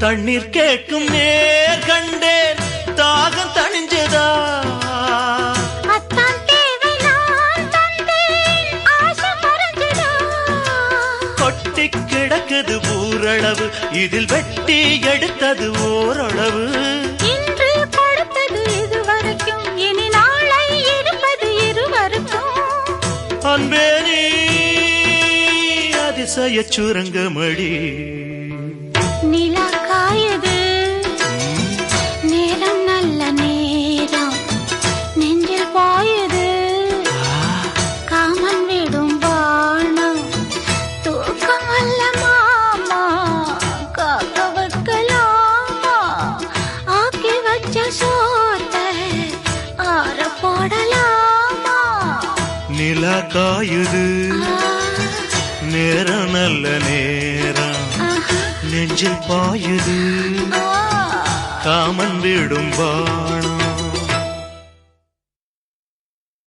தண்ணீர் கேட்கும் நேர் கண்டேன் தாகம் தணிஞ்சதா கொட்டி கிடக்குது ஊரளவு இதில் வெட்டி எடுத்தது ஓரளவு இன்று கொடுத்தது இதுவரைக்கும் இனி நாளை இருப்பது இருவருக்கும் அன்பே நீ அதிசய சுரங்கமடி நிலா காயுது நேரம் நல்ல நேரம் நெஞ்சில் பாயுது காமன் விடும் வானம் தூக்கம் அல்ல மாமா காக்க வைக்கலாமா ஆக்கி வச்ச சோத்தை ஆற போடலாமா நிலா காயுது நேரம் நல்ல நேரம் நெஞ்சில் பாயுது காமன் விடும்